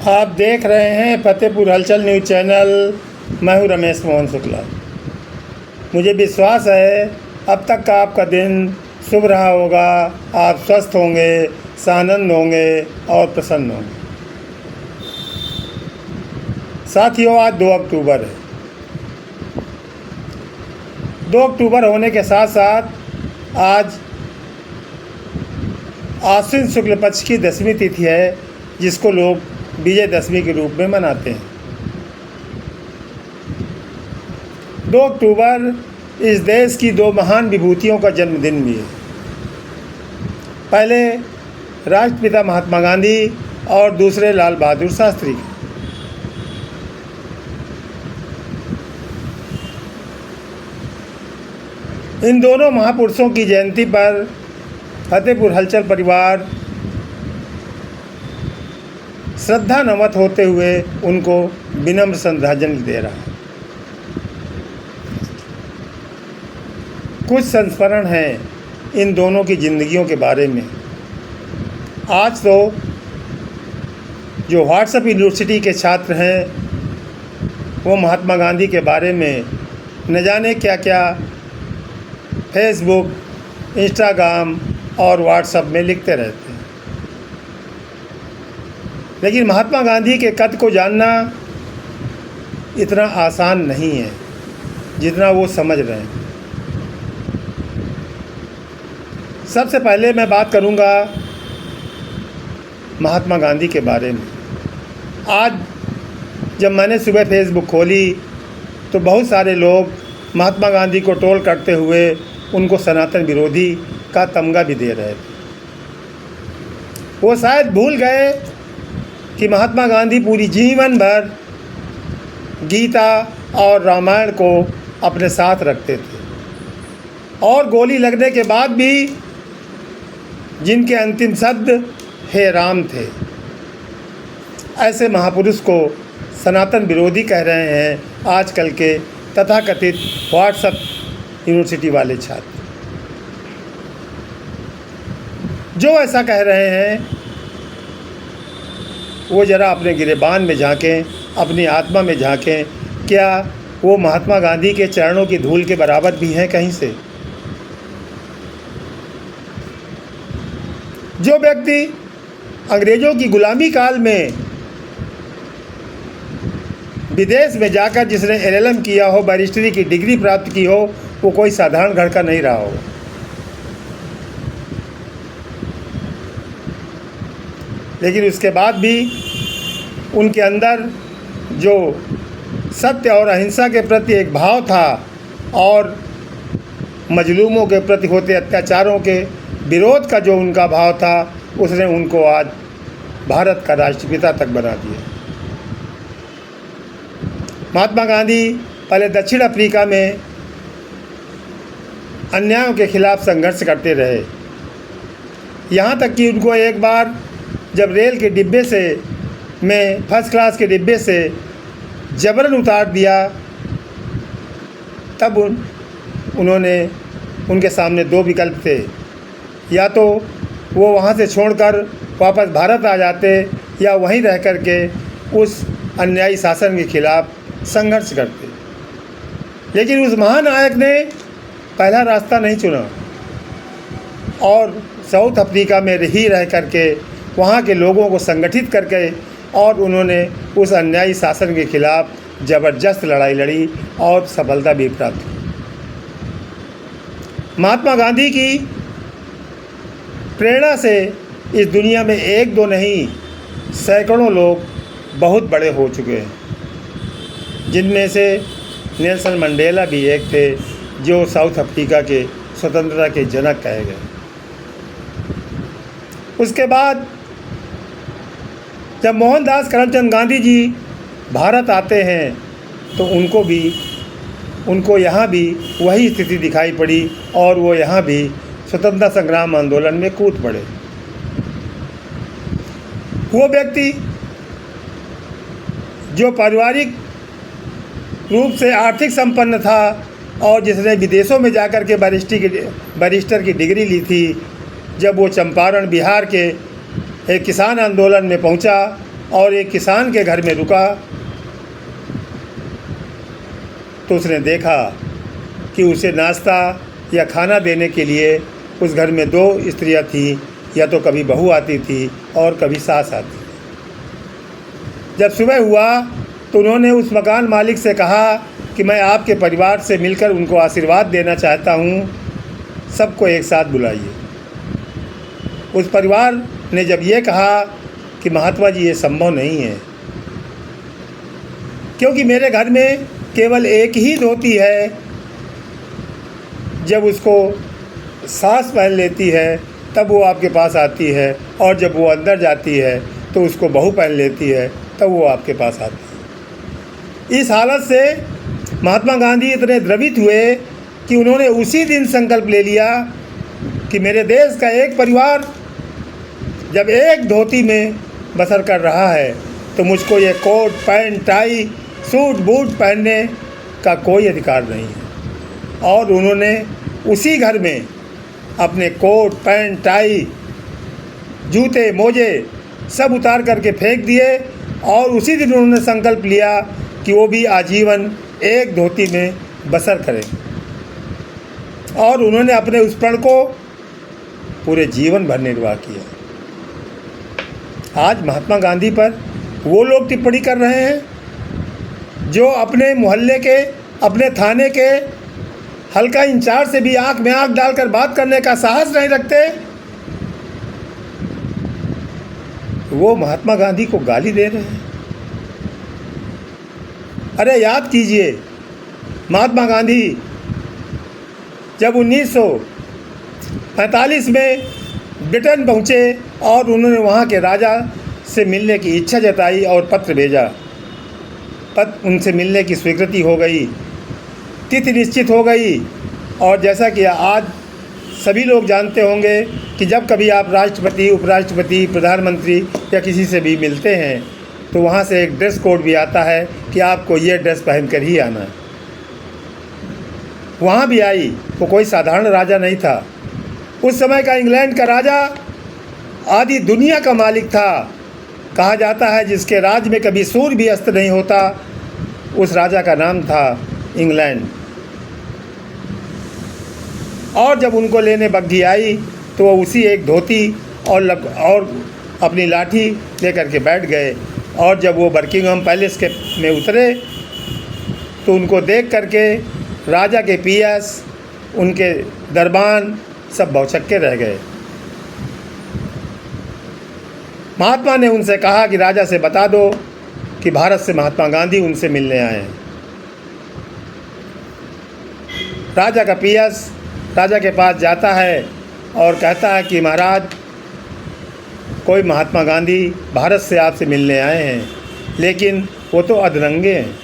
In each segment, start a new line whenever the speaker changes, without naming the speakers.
आप देख रहे हैं फतेहपुर हलचल न्यूज़ चैनल। मैं हूं रमेश मोहन शुक्ला। मुझे विश्वास है अब तक का आपका दिन शुभ रहा होगा। आप स्वस्थ होंगे, सानंद होंगे और प्रसन्न होंगे। साथियों, आज 2 अक्टूबर है। 2 अक्टूबर होने के साथ साथ आज आश्विन शुक्ल पक्ष की 10वीं तिथि है, जिसको लोग विजयदशमी के रूप में मनाते हैं। 2 अक्टूबर इस देश की 2 महान विभूतियों का जन्मदिन भी है। पहले राष्ट्रपिता महात्मा गांधी और दूसरे लाल बहादुर शास्त्री। इन दोनों महापुरुषों की जयंती पर फतेहपुर हलचल परिवार श्रद्धा नमत होते हुए उनको विनम्र श्रद्धांजलि दे रहा है। कुछ संस्मरण हैं इन दोनों की ज़िंदगियों के बारे में। आज तो जो व्हाट्सएप यूनिवर्सिटी के छात्र हैं, वो महात्मा गांधी के बारे में न जाने क्या क्या फेसबुक, इंस्टाग्राम और व्हाट्सएप में लिखते रहते हैं। लेकिन महात्मा गांधी के कद को जानना इतना आसान नहीं है जितना वो समझ रहे हैं। सबसे पहले मैं बात करूंगा महात्मा गांधी के बारे में। आज जब मैंने सुबह फेसबुक खोली तो बहुत सारे लोग महात्मा गांधी को ट्रोल करते हुए उनको सनातन विरोधी का तमगा भी दे रहे थे। वो शायद भूल गए कि महात्मा गांधी पूरी जीवन भर गीता और रामायण को अपने साथ रखते थे और गोली लगने के बाद भी जिनके अंतिम शब्द हे राम थे। ऐसे महापुरुष को सनातन विरोधी कह रहे हैं आजकल के तथाकथित व्हाट्सएप यूनिवर्सिटी वाले छात्र। जो ऐसा कह रहे हैं वो ज़रा अपने गिरेबान में झांकें, अपनी आत्मा में झांकें। क्या वो महात्मा गांधी के चरणों की धूल के बराबर भी हैं कहीं से? जो व्यक्ति अंग्रेज़ों की गुलामी काल में विदेश में जाकर जिसने LLM किया हो, बैरिस्टरी की डिग्री प्राप्त की हो, वो कोई साधारण घर का नहीं रहा होगा। लेकिन उसके बाद भी उनके अंदर जो सत्य और अहिंसा के प्रति एक भाव था और मजलूमों के प्रति होते अत्याचारों के विरोध का जो उनका भाव था, उसने उनको आज भारत का राष्ट्रपिता तक बना दिया। महात्मा गांधी पहले दक्षिण अफ्रीका में अन्यायों के खिलाफ संघर्ष करते रहे। यहाँ तक कि उनको एक बार जब रेल के डिब्बे से में फर्स्ट क्लास के डिब्बे से जबरन उतार दिया, तब उन्होंने उनके सामने 2 विकल्प थे। या तो वो वहाँ से छोड़कर वापस भारत आ जाते या वहीं रह कर के उस अन्यायी शासन के खिलाफ संघर्ष करते। लेकिन उस महानायक ने पहला रास्ता नहीं चुना और साउथ अफ्रीका में ही रह कर के वहाँ के लोगों को संगठित करके और उन्होंने उस अन्यायी शासन के खिलाफ ज़बरदस्त लड़ाई लड़ी और सफलता भी प्राप्त की। महात्मा गांधी की प्रेरणा से इस दुनिया में 1-2 नहीं, सैकड़ों लोग बहुत बड़े हो चुके हैं, जिनमें से नेल्सन मंडेला भी एक थे, जो साउथ अफ्रीका के स्वतंत्रता के जनक कहे गए। उसके बाद जब मोहनदास करमचंद गांधी जी भारत आते हैं तो उनको यहाँ भी वही स्थिति दिखाई पड़ी और वो यहाँ भी स्वतंत्रता संग्राम आंदोलन में कूद पड़े। वो व्यक्ति जो पारिवारिक रूप से आर्थिक संपन्न था और जिसने विदेशों में जाकर के बैरिस्टर की डिग्री ली थी, जब वो चंपारण बिहार के एक किसान आंदोलन में पहुंचा और एक किसान के घर में रुका तो उसने देखा कि उसे नाश्ता या खाना देने के लिए उस घर में 2 स्त्रियां थीं, या तो कभी बहू आती थी और कभी सास आती। जब सुबह हुआ तो उन्होंने उस मकान मालिक से कहा कि मैं आपके परिवार से मिलकर उनको आशीर्वाद देना चाहता हूँ, सबको एक साथ बुलाइए। उस परिवार ने जब ये कहा कि महात्मा जी ये संभव नहीं है, क्योंकि मेरे घर में केवल एक ही धोती है, जब उसको सास पहन लेती है तब वो आपके पास आती है, और जब वो अंदर जाती है तो उसको बहू पहन लेती है तब वो आपके पास आती है। इस हालत से महात्मा गांधी इतने द्रवित हुए कि उन्होंने उसी दिन संकल्प ले लिया कि मेरे देश का एक परिवार जब एक धोती में बसर कर रहा है तो मुझको ये coat pant tie suit boot पहनने का कोई अधिकार नहीं है। और उन्होंने उसी घर में अपने कोट पैंट टाई जूते मोजे सब उतार करके फेंक दिए, और उसी दिन उन्होंने संकल्प लिया कि वो भी आजीवन एक धोती में बसर करें। और उन्होंने अपने उस प्रण को पूरे जीवन भर निर्वाह किया। आज महात्मा गांधी पर वो लोग टिप्पणी कर रहे हैं जो अपने मोहल्ले के, अपने थाने के हल्का इंचार्ज से भी आंख में आंख डालकर बात करने का साहस नहीं रखते। वो महात्मा गांधी को गाली दे रहे हैं। अरे याद कीजिए, महात्मा गांधी जब 1945 में ब्रिटेन पहुँचे और उन्होंने वहाँ के राजा से मिलने की इच्छा जताई और पत्र भेजा। उनसे मिलने की स्वीकृति हो गई, तिथि निश्चित हो गई। और जैसा कि आज सभी लोग जानते होंगे कि जब कभी आप राष्ट्रपति, उपराष्ट्रपति, प्रधानमंत्री या किसी से भी मिलते हैं तो वहाँ से एक ड्रेस कोड भी आता है कि आपको ये ड्रेस पहन कर ही आना है। वहाँ भी आई, वो कोई साधारण राजा नहीं था। उस समय का इंग्लैंड का राजा आधी दुनिया का मालिक था। कहा जाता है जिसके राज में कभी सूर्य भी अस्त नहीं होता, उस राजा का नाम था इंग्लैंड। और जब उनको लेने बग्घी आई तो वो उसी एक धोती और अपनी लाठी लेकर के बैठ गए। और जब वो बकिंघम पैलेस के में उतरे तो उनको देख करके राजा के पीएस, उनके दरबान सब भौचक्के रह गए। महात्मा ने उनसे कहा कि राजा से बता दो कि भारत से महात्मा गांधी उनसे मिलने आए हैं। राजा का पीएस राजा के पास जाता है और कहता है कि महाराज, कोई महात्मा गांधी भारत से आपसे मिलने आए हैं, लेकिन वो तो अधरंगे हैं,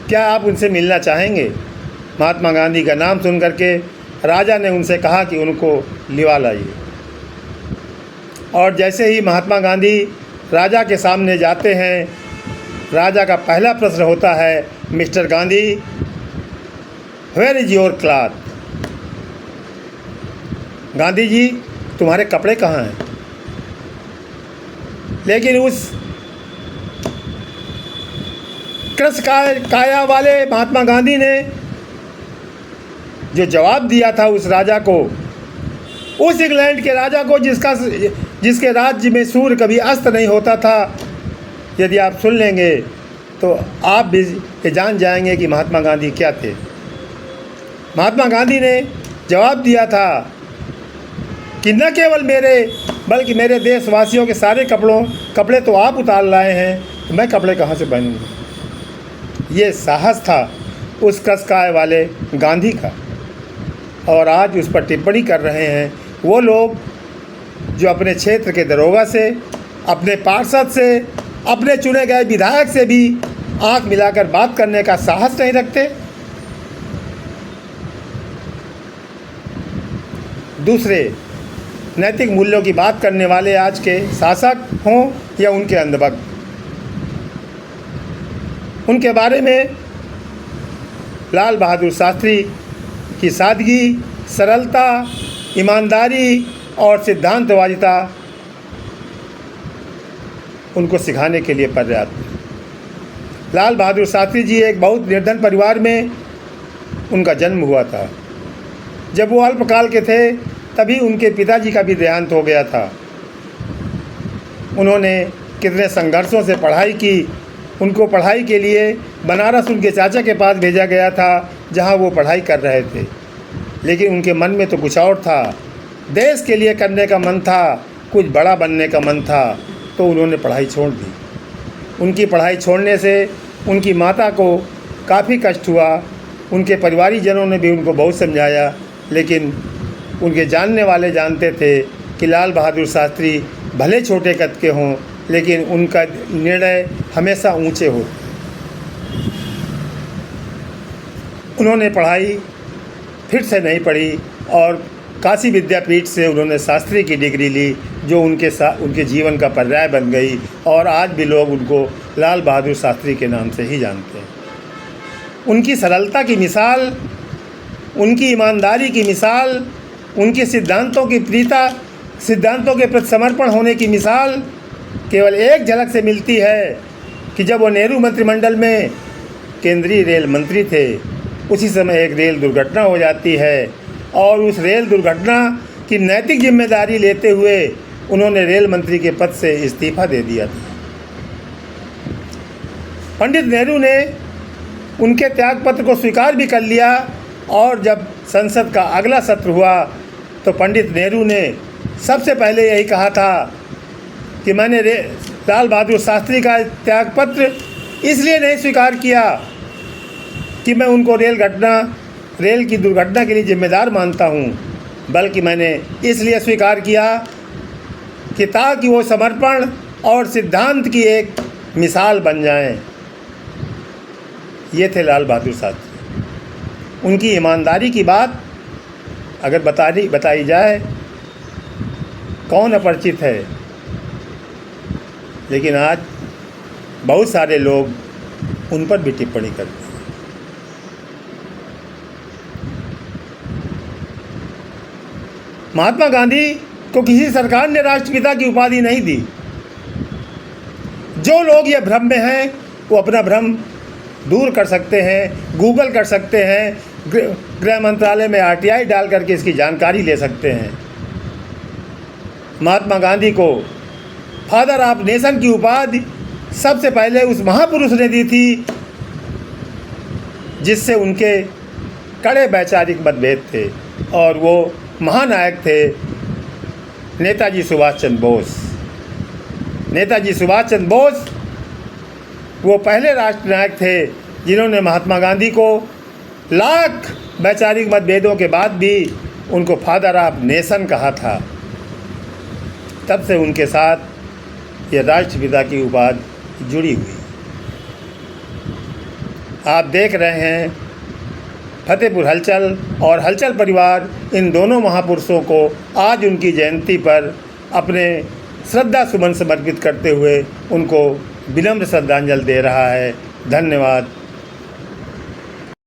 क्या आप उनसे मिलना चाहेंगे? महात्मा गांधी का नाम सुन करके राजा ने उनसे कहा कि उनको लिवा लाइए। और जैसे ही महात्मा गांधी राजा के सामने जाते हैं, राजा का पहला प्रश्न होता है, mister Gandhi, where is your cloth? Gandhi ji, तुम्हारे कपड़े कहाँ हैं? लेकिन उस कृश काया वाले महात्मा गांधी ने जो जवाब दिया था उस राजा को, उस इंग्लैंड के राजा को जिसके राज्य में सूर्य कभी अस्त नहीं होता था, यदि आप सुन लेंगे तो आप भी ये जान जाएंगे कि महात्मा गांधी क्या थे। महात्मा गांधी ने जवाब दिया था कि न केवल मेरे बल्कि मेरे देशवासियों के सारे कपड़े तो आप उतार लाए हैं, तो मैं कपड़े कहाँ से पहनूँगा। ये साहस था उस कसकाय वाले गांधी का। और आज उस पर टिप्पणी कर रहे हैं वो लोग जो अपने क्षेत्र के दरोगा से, अपने पार्षद से, अपने चुने गए विधायक से भी आंख मिलाकर बात करने का साहस नहीं रखते। दूसरे नैतिक मूल्यों की बात करने वाले आज के शासक हों या उनके अंधभक्त, उनके बारे में लाल बहादुर शास्त्री की सादगी, सरलता, ईमानदारी और सिद्धांतवादिता उनको सिखाने के लिए पर्याप्त। लाल बहादुर शास्त्री जी एक बहुत निर्धन परिवार में उनका जन्म हुआ था। जब वो अल्पकाल के थे तभी उनके पिताजी का भी देहांत हो गया था। उन्होंने कितने संघर्षों से पढ़ाई की। उनको पढ़ाई के लिए बनारस उनके चाचा के पास भेजा गया था, जहां वो पढ़ाई कर रहे थे, लेकिन उनके मन में तो कुछ और था। देश के लिए करने का मन था, कुछ बड़ा बनने का मन था, तो उन्होंने पढ़ाई छोड़ दी। उनकी पढ़ाई छोड़ने से उनकी माता को काफ़ी कष्ट हुआ। उनके परिवारीजनों ने भी उनको बहुत समझाया, लेकिन उनके जानने वाले जानते थे कि लाल बहादुर शास्त्री भले छोटे कद के हों, लेकिन उनका निर्णय हमेशा ऊंचे हो। उन्होंने पढ़ाई फिर से नहीं पढ़ी और काशी विद्यापीठ से उन्होंने शास्त्री की डिग्री ली, जो उनके जीवन का पर्याय बन गई और आज भी लोग उनको लाल बहादुर शास्त्री के नाम से ही जानते हैं। उनकी सरलता की मिसाल, उनकी ईमानदारी की मिसाल, उनके सिद्धांतों के प्रति समर्पण होने की मिसाल केवल एक झलक से मिलती है कि जब वो नेहरू मंत्रिमंडल में केंद्रीय रेल मंत्री थे, उसी समय एक रेल दुर्घटना हो जाती है और उस रेल दुर्घटना की नैतिक जिम्मेदारी लेते हुए उन्होंने रेल मंत्री के पद से इस्तीफा दे दिया था। पंडित नेहरू ने उनके त्यागपत्र को स्वीकार भी कर लिया और जब संसद का अगला सत्र हुआ तो पंडित नेहरू ने सबसे पहले यही कहा था कि मैंने लाल बहादुर शास्त्री का त्यागपत्र इसलिए नहीं स्वीकार किया कि मैं उनको रेल की दुर्घटना के लिए जिम्मेदार मानता हूँ, बल्कि मैंने इसलिए स्वीकार किया कि ताकि वो समर्पण और सिद्धांत की एक मिसाल बन जाएं। ये थे लाल बहादुर शास्त्री। उनकी ईमानदारी की बात अगर बताई जाए, कौन अपरिचित है, लेकिन आज बहुत सारे लोग उन पर भी टिप्पणी करते हैं। महात्मा गांधी को किसी सरकार ने राष्ट्रपिता की उपाधि नहीं दी। जो लोग ये भ्रम में हैं वो अपना भ्रम दूर कर सकते हैं, गूगल कर सकते हैं, गृह मंत्रालय में RTI डाल करके इसकी जानकारी ले सकते हैं। महात्मा गांधी को फादर ऑफ नेशन की उपाधि सबसे पहले उस महापुरुष ने दी थी जिससे उनके कड़े वैचारिक मतभेद थे, और वो महानायक थे नेताजी सुभाष चंद्र बोस। नेताजी सुभाष चंद्र बोस वो पहले राष्ट्रनायक थे जिन्होंने महात्मा गांधी को लाख वैचारिक मतभेदों के बाद भी उनको फादर ऑफ नेशन कहा था। तब से उनके साथ ये राष्ट्रपिता की उपाधि जुड़ी हुई। आप देख रहे हैं फतेहपुर हलचल और हलचल परिवार इन दोनों महापुरुषों को आज उनकी जयंती पर अपने श्रद्धा सुमन समर्पित करते हुए उनको विनम्र श्रद्धांजलि दे रहा है। धन्यवाद।